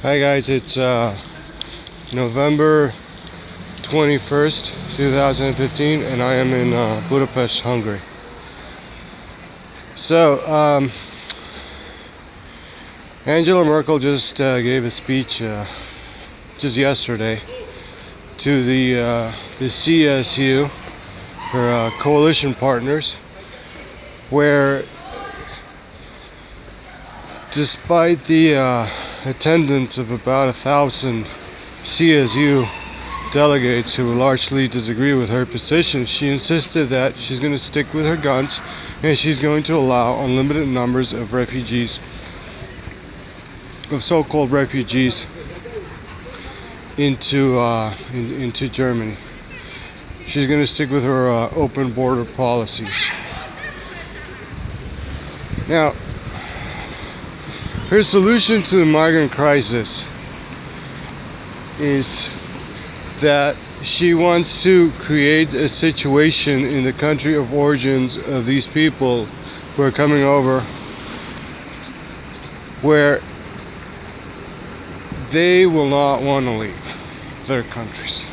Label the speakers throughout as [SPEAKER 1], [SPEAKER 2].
[SPEAKER 1] Hi guys, it's November 21st, 2015, and I am in Budapest, Hungary. So, Angela Merkel just gave a speech just yesterday to the CSU, her coalition partners, where despite the attendance of about 1,000 CSU delegates who largely disagree with her position, she insisted that she's going to stick with her guns and she's going to allow unlimited numbers of refugees, of so-called refugees, into Germany. She's going to stick with her open border policies. Now, her solution to the migrant crisis is that she wants to create a situation in the country of origins of these people who are coming over where they will not want to leave their countries.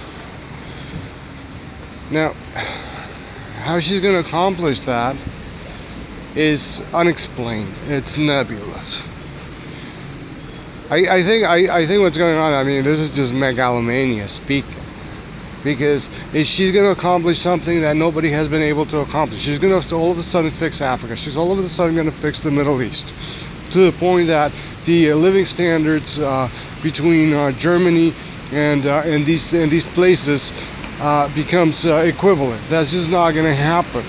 [SPEAKER 1] Now, how she's going to accomplish that is unexplained. It's nebulous. I think what's going on, I mean, this is just megalomania speaking. Because she's going to accomplish something that nobody has been able to accomplish. She's going to all of a sudden fix Africa. She's all of a sudden going to fix the Middle East. To the point that the living standards between Germany and these places becomes equivalent. That's just not going to happen.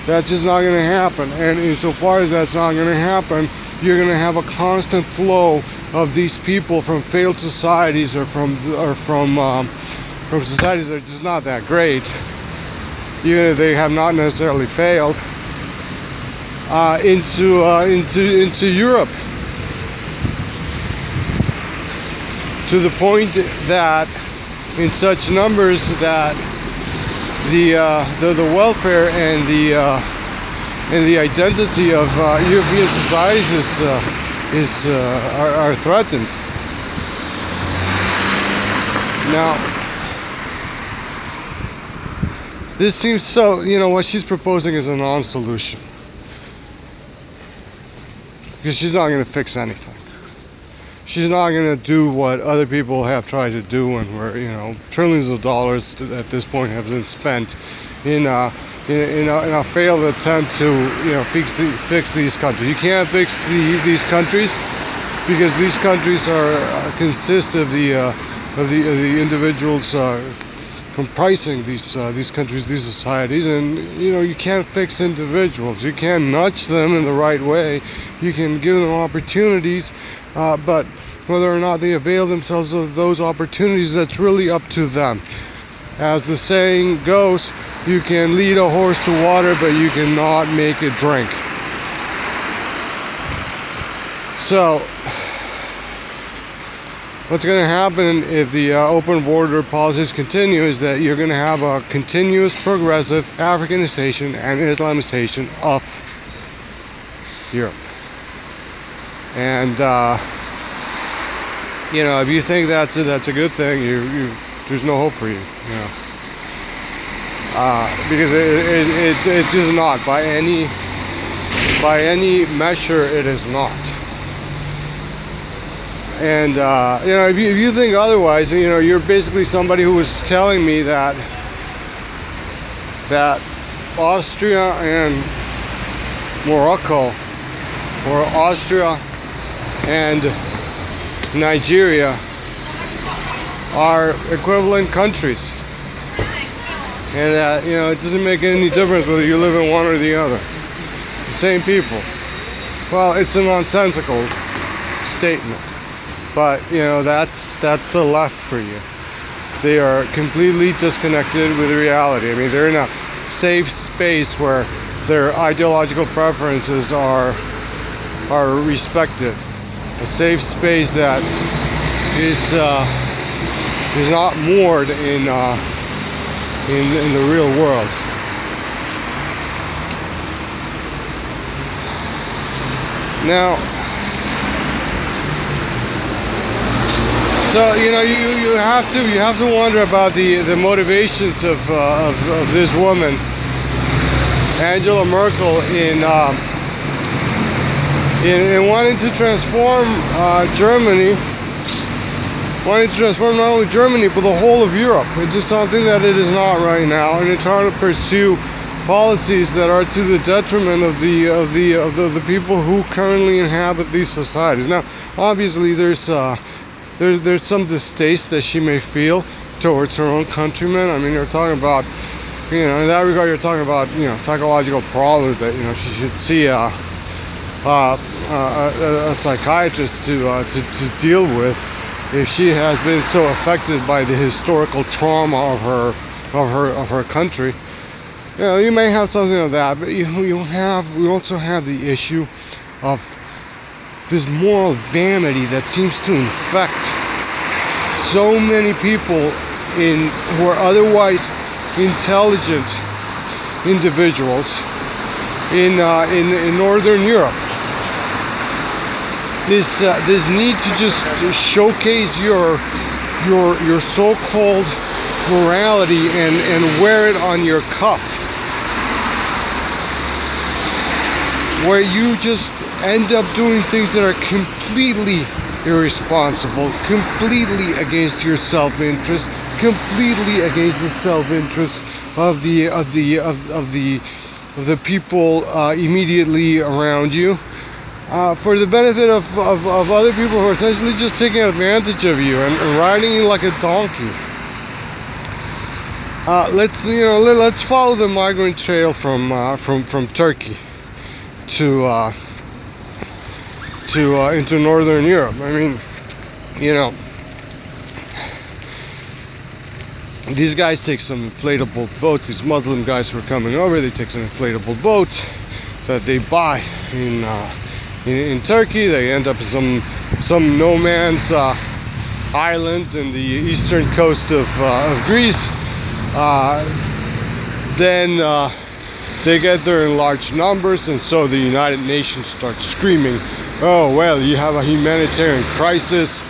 [SPEAKER 1] That's just not going to happen. And insofar as that's not going to happen, you're going to have a constant flow of these people from failed societies or from societies that are just not that great, even if they have not necessarily failed, into Europe, to the point that in such numbers that the welfare and the identity of European societies are threatened. Now, this seems so, what she's proposing is a non-solution. Because she's not going to fix anything. She's not going to do what other people have tried to do, and where, trillions of dollars at this point have been spent in a failed attempt to fix these countries. You can't fix these countries because these countries consist of the individuals comprising these countries, these societies, and you can't fix individuals. You can nudge them in the right way. You can give them opportunities, but whether or not they avail themselves of those opportunities, that's really up to them. As the saying goes, you can lead a horse to water, but you cannot make it drink. So, what's going to happen if the open border policies continue is that you're going to have a continuous progressive Africanization and Islamization of Europe. And, if you think that's a good thing, there's no hope for you. Because it's just not. By any measure, it is not. And if you think otherwise, you're basically somebody who was telling me that Austria and Morocco, or Austria and Nigeria, are equivalent countries, and that it doesn't make any difference whether you live in one or the other. The same people. Well, it's a nonsensical statement. But, that's the left for you. They are completely disconnected with reality. I mean, they're in a safe space where their ideological preferences are respected. A safe space that is not moored in the real world. Now, So you have to wonder about the motivations of this woman, Angela Merkel, in wanting to transform Germany, wanting to transform not only Germany but the whole of Europe into something that it is not right now, and in trying to pursue policies that are to the detriment of the people who currently inhabit these societies. Now, obviously, there's some distaste that she may feel towards her own countrymen. I mean, you're talking about, in that regard, you're talking about, psychological problems that, she should see a psychiatrist to deal with if she has been so affected by the historical trauma of her country. You may have something of that, but we also have the issue of this moral vanity that seems to infect so many people who are otherwise intelligent individuals in Northern Europe. This need to just showcase your so-called morality and wear it on your cuff, where you just end up doing things that are completely irresponsible, completely against your self-interest, completely against the self-interest of the people immediately around you, for the benefit of other people who are essentially just taking advantage of you and riding you like a donkey. Let's follow the migrant trail from Turkey to into Northern Europe. I mean, these guys take some inflatable boat. These Muslim guys who are coming over, they take some inflatable boats that they buy in Turkey. They end up in some no man's islands in the eastern coast of Greece. Then they get there in large numbers, and so the United Nations starts screaming, "Oh well, you have a humanitarian crisis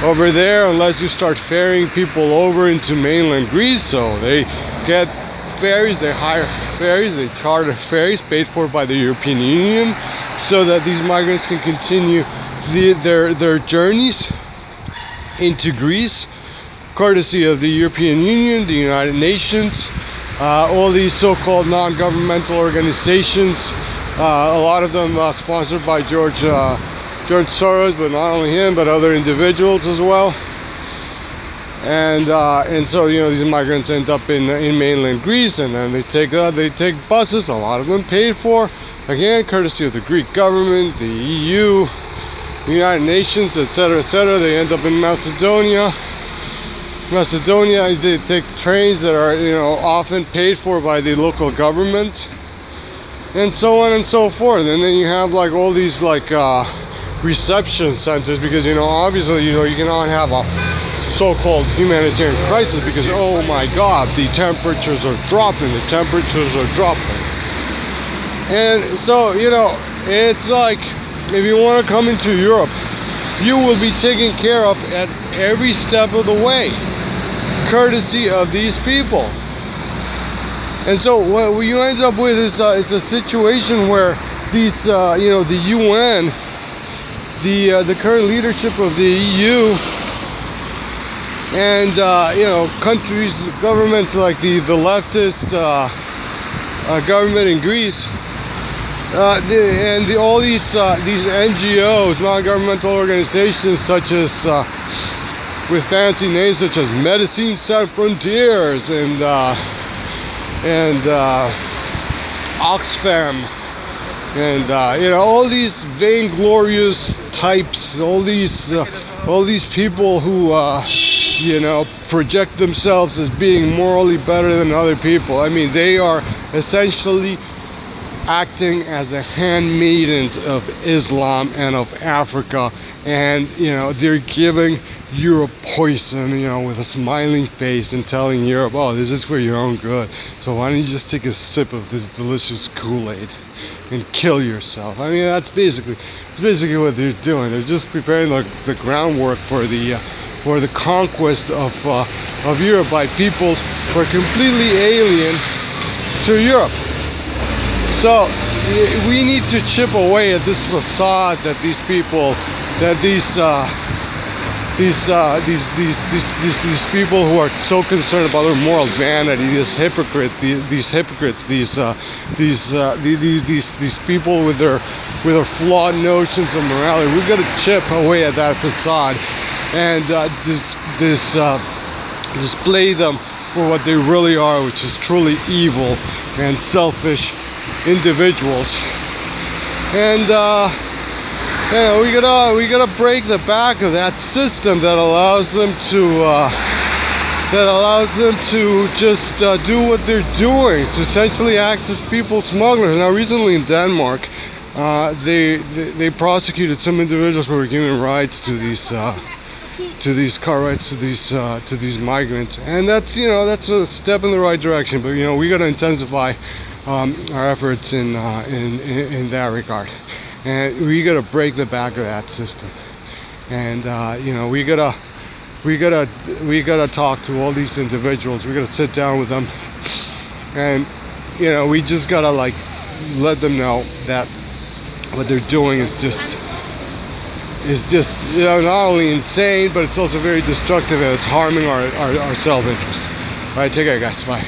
[SPEAKER 1] over there unless you start ferrying people over into mainland Greece." So they get ferries, they hire ferries, they charter ferries paid for by the European Union, so that these migrants can continue their journeys into Greece, courtesy of the European Union, the United Nations, all these so-called non-governmental organizations, a lot of them sponsored by George Soros, but not only him, but other individuals as well. And so these migrants end up in mainland Greece, and then they take buses, a lot of them paid for, again courtesy of the Greek government, the EU, the United Nations, etc., etc. They end up in Macedonia. They take trains that are often paid for by the local government, and so on and so forth. And then you have like all these reception centers, because obviously you cannot have a so-called humanitarian crisis because, oh my God, the temperatures are dropping. And so it's like, if you want to come into Europe, you will be taken care of at every step of the way, courtesy of these people. And so what you end up with is a situation where these the UN, the current leadership of the EU, and countries, governments like the leftist government in Greece, and all these NGOs, non-governmental organizations, such as with fancy names such as Medicine Sans Frontières and Oxfam, and all these vainglorious types, all these people who project themselves as being morally better than other people. I mean, they are essentially acting as the handmaidens of Islam and of Africa, and they're giving Europe poison, with a smiling face, and telling Europe, oh, this is for your own good, so why don't you just take a sip of this delicious Kool-Aid. and kill yourself. I mean, that's basically what they're doing. They're just preparing the groundwork for the conquest of Europe by peoples who are completely alien to Europe. So we need to chip away at this facade that these people, that these people who are so concerned about their moral vanity, these people with their flawed notions of morality. We've got to chip away at that facade and display them for what they really are, which is truly evil and selfish individuals. And we gotta break the back of that system that allows them to just do what they're doing, to essentially act as people smugglers. Now, recently in Denmark, they prosecuted some individuals who were giving rights to these car rights to these migrants, and that's a step in the right direction. But we got to intensify our efforts in that regard, and we got to break the back of that system. And we gotta talk to all these individuals. We gotta sit down with them, and we just gotta let them know that what they're doing is just not only insane, but it's also very destructive, and it's harming our self-interest. All right, take care, guys. Bye.